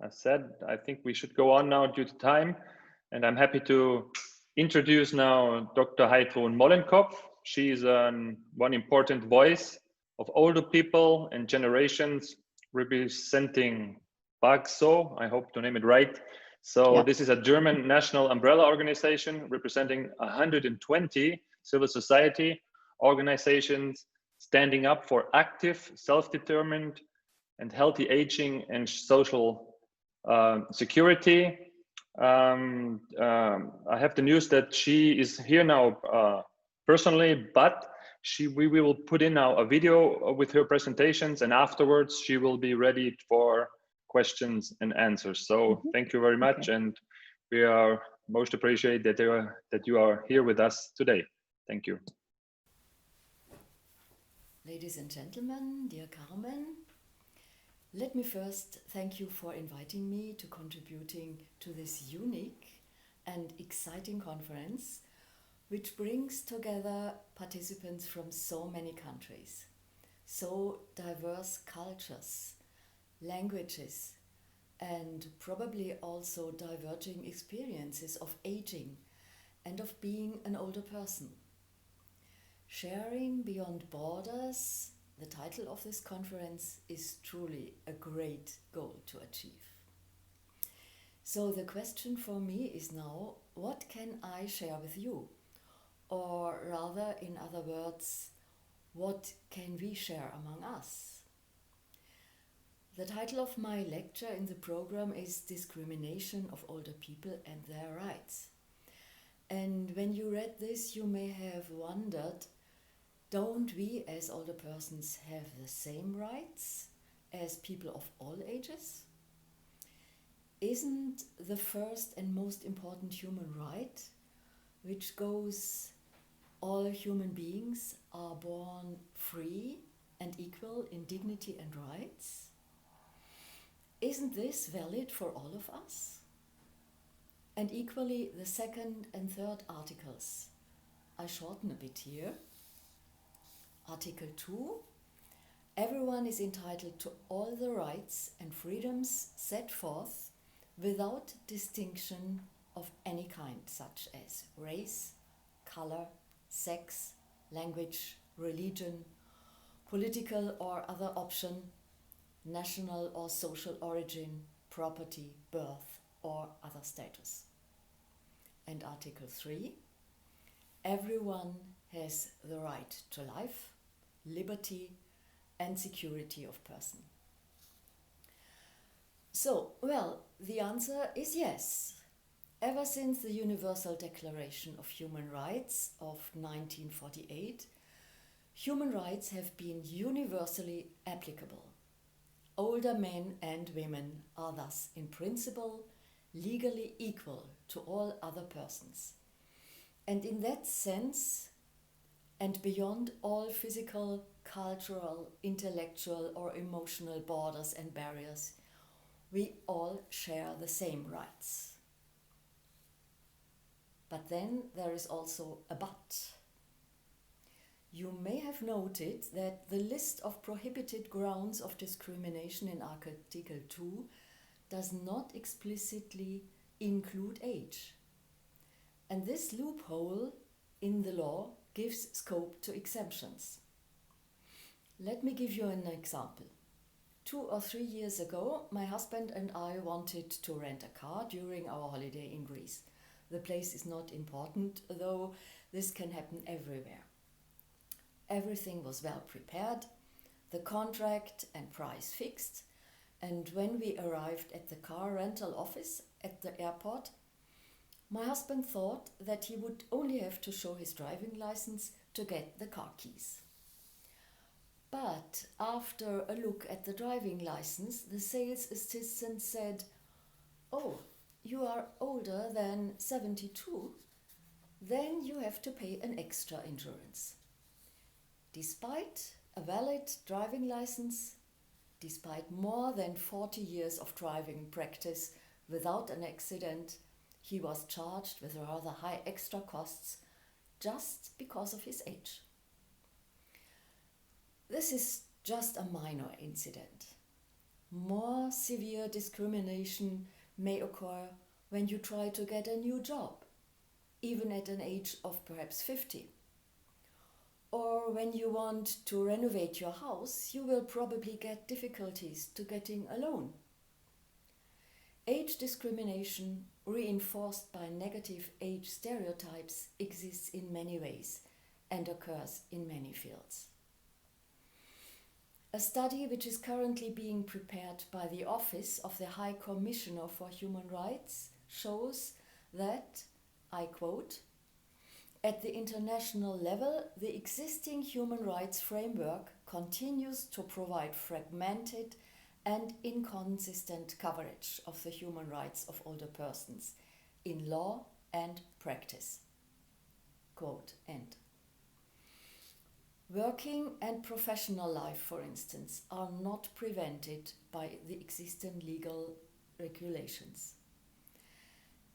as said, I think we should go on now due to time. And I'm happy to introduce now Dr. Heidrun Mollenkopf. She is one important voice of older people and generations representing BAGSO. I hope to name it right. So Yeah. this is a German national umbrella organization representing 120 civil society organizations standing up for active, self-determined, and healthy aging and social security. I have the news that she is here now personally, but we will put in now a video with her presentations, and afterwards she will be ready for questions and answers. So thank you very much, and we are most appreciate that you are here with us today. Thank you. Ladies and gentlemen, dear Carmen, let me first thank you for inviting me to contributing to this unique and exciting conference, which brings together participants from so many countries, so diverse cultures, languages, and probably also diverging experiences of aging and of being an older person. Sharing Beyond Borders, the title of this conference, is truly a great goal to achieve. So the question for me is now, what can I share with you? Or rather, in other words, what can we share among us? The title of my lecture in the program is Discrimination of Older People and Their Rights. And when you read this, you may have wondered, don't we as older persons have the same rights as people of all ages? Isn't the first and most important human right, which goes, all human beings are born free and equal in dignity and rights? Isn't this valid for all of us? And equally the second and third articles. I shorten a bit here. Article 2, everyone is entitled to all the rights and freedoms set forth without distinction of any kind, such as race, color, sex, language, religion, political or other option, national or social origin, property, birth, or other status. And Article 3, everyone has the right to life, liberty, and security of person. So, well, the answer is yes. Ever since the Universal Declaration of Human Rights of 1948, human rights have been universally applicable. Older men and women are thus, in principle, legally equal to all other persons. And in that sense, and beyond all physical, cultural, intellectual, or emotional borders and barriers, we all share the same rights. But then there is also a but. You may have noted that the list of prohibited grounds of discrimination in Article 2 does not explicitly include age. And this loophole in the law gives scope to exemptions. Let me give you an example. 2 or 3 years ago, my husband and I wanted to rent a car during our holiday in Greece. The place is not important, though this can happen everywhere. Everything was well prepared, the contract and price fixed, and when we arrived at the car rental office at the airport, my husband thought that he would only have to show his driving license to get the car keys. But after a look at the driving license, the sales assistant said, "Oh, you are older than 72, then you have to pay an extra insurance." Despite a valid driving license, despite more than 40 years of driving practice without an accident, he was charged with rather high extra costs just because of his age. This is just a minor incident. more severe discrimination may occur when you try to get a new job, even at an age of perhaps 50. Or when you want to renovate your house, you will probably get difficulties to getting a loan. Age discrimination, reinforced by negative age stereotypes, exists in many ways and occurs in many fields. A study which is currently being prepared by the Office of the High Commissioner for Human Rights shows that, I quote, "At the international level, the existing human rights framework continues to provide fragmented and inconsistent coverage of the human rights of older persons in law and practice." Quote end. Working and professional life, for instance, are not prevented by the existing legal regulations.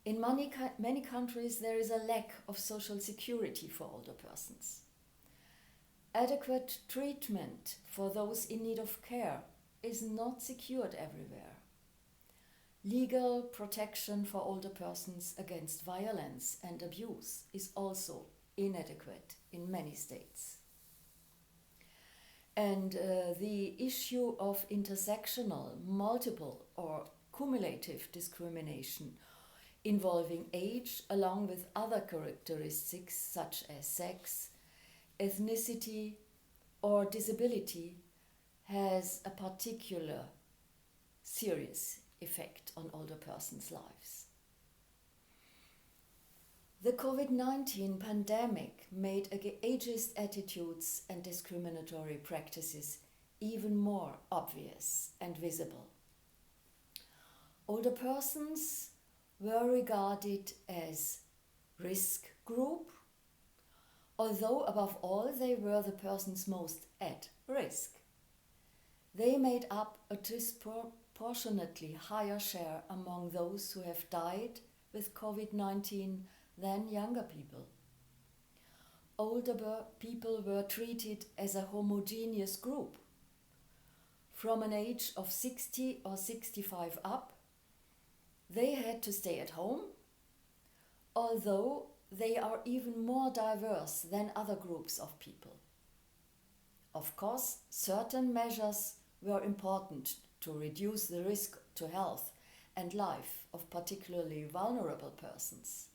In many countries, there is a lack of social security for older persons. Adequate treatment for those in need of care is not secured everywhere. Legal protection for older persons against violence and abuse is also inadequate in many states. And the issue of intersectional, multiple, or cumulative discrimination involving age, along with other characteristics such as sex, ethnicity, or disability, has a particular serious effect on older persons' lives. The COVID-19 pandemic made ageist attitudes and discriminatory practices even more obvious and visible. Older persons were regarded as risk group, although above all they were the persons most at risk. They made up a disproportionately higher share among those who have died with COVID-19 than younger people. Older people were treated as a homogeneous group. From an age of 60 or 65 up, they had to stay at home, although they are even more diverse than other groups of people. Of course, certain measures were important to reduce the risk to health and life of particularly vulnerable persons.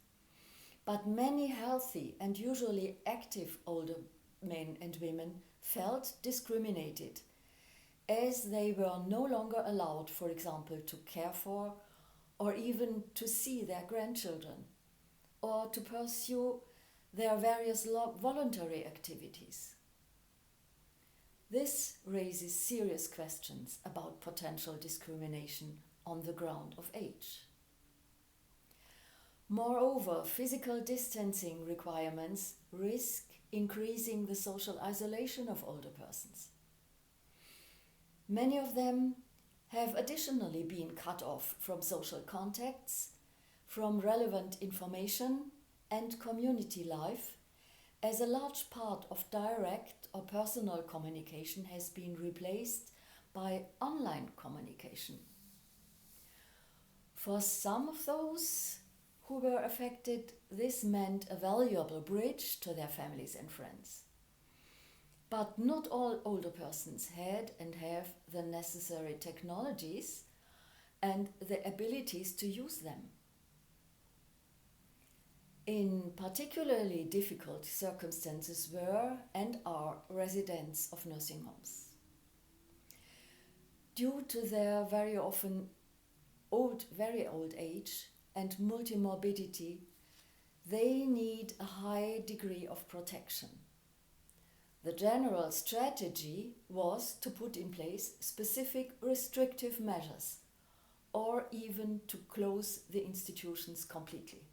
But many healthy and usually active older men and women felt discriminated, as they were no longer allowed, for example, to care for or even to see their grandchildren, or to pursue their various voluntary activities. This raises serious questions about potential discrimination on the ground of age. Moreover, physical distancing requirements risk increasing the social isolation of older persons. Many of them have additionally been cut off from social contacts, from relevant information and community life, as a large part of direct or personal communication has been replaced by online communication. For some of those who were affected, this meant a valuable bridge to their families and friends. But not all older persons had and have the necessary technologies and the abilities to use them. In particularly difficult circumstances were and are residents of nursing homes. Due to their very often very old age and multimorbidity, they need a high degree of protection. The general strategy was to put in place specific restrictive measures, or even to close the institutions completely.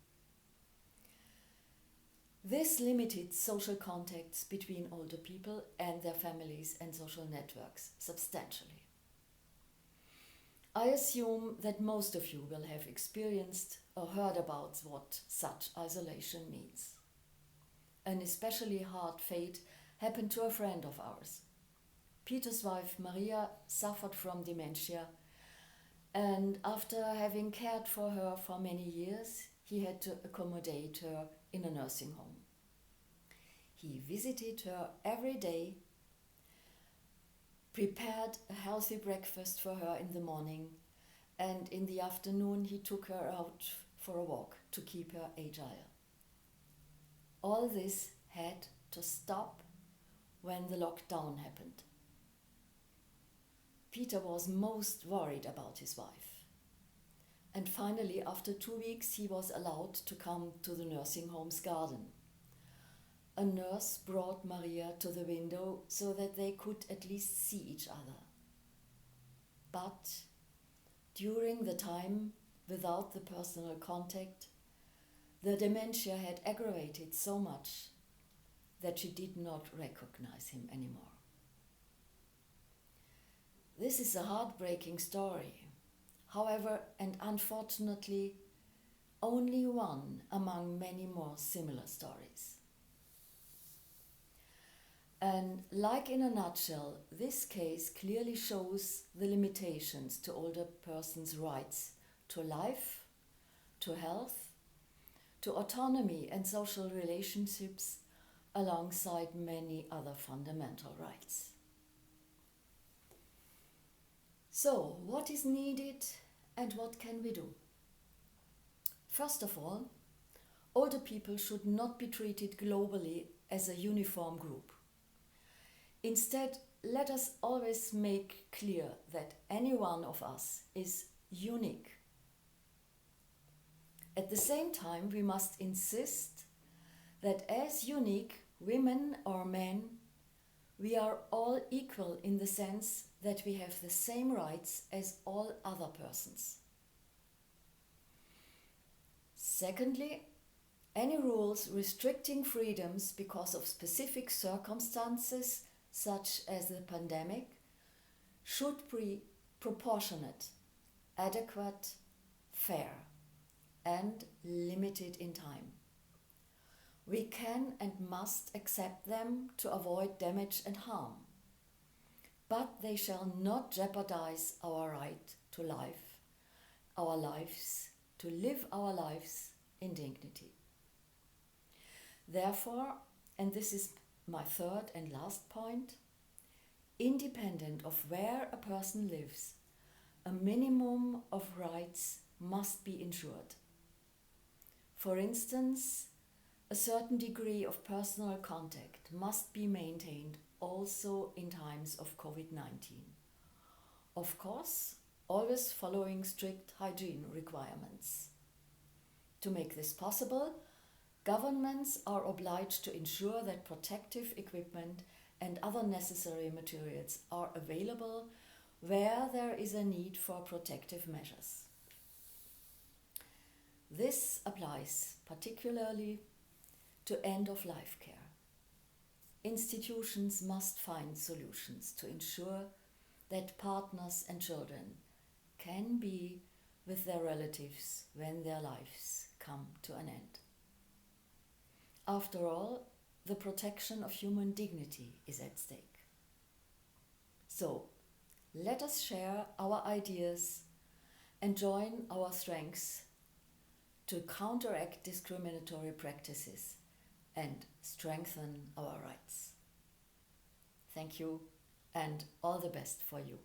This limited social contacts between older people and their families and social networks substantially. I assume that most of you will have experienced or heard about what such isolation means. An especially hard fate happened to a friend of ours. Peter's wife Maria suffered from dementia And after having cared for her for many years, he had to accommodate her in a nursing home. He visited her every day, prepared a healthy breakfast for her in the morning, and in the afternoon he took her out for a walk to keep her agile. All this had to stop when the lockdown happened. Peter was most worried about his wife. And finally, after 2 weeks, he was allowed to come to the nursing home's garden. A nurse brought Maria to the window so that they could at least see each other. But during the time without the personal contact, the dementia had aggravated so much that she did not recognize him anymore. This is a heartbreaking story, however, and unfortunately, only one among many more similar stories. And like in a nutshell, this case clearly shows the limitations to older persons' rights to life, to health, to autonomy and social relationships, alongside many other fundamental rights. So, what is needed and what can we do? First of all, older people should not be treated globally as a uniform group. Instead, let us always make clear that any one of us is unique. At the same time, we must insist that as unique women or men, we are all equal in the sense that we have the same rights as all other persons. Secondly, any rules restricting freedoms because of specific circumstances, such as the pandemic, should be proportionate, adequate, fair, and limited in time. We can and must accept them to avoid damage and harm, but they shall not jeopardize our right to life, our lives, to live our lives in dignity. Therefore, and this is my third and last point, independent of where a person lives, a minimum of rights must be ensured. For instance, a certain degree of personal contact must be maintained also in times of COVID-19. Of course, always following strict hygiene requirements. To make this possible, governments are obliged to ensure that protective equipment and other necessary materials are available where there is a need for protective measures. This applies particularly to end-of-life care. Institutions must find solutions to ensure that partners and children can be with their relatives when their lives come to an end. After all, the protection of human dignity is at stake. So, let us share our ideas and join our strengths to counteract discriminatory practices and strengthen our rights. Thank you and all the best for you.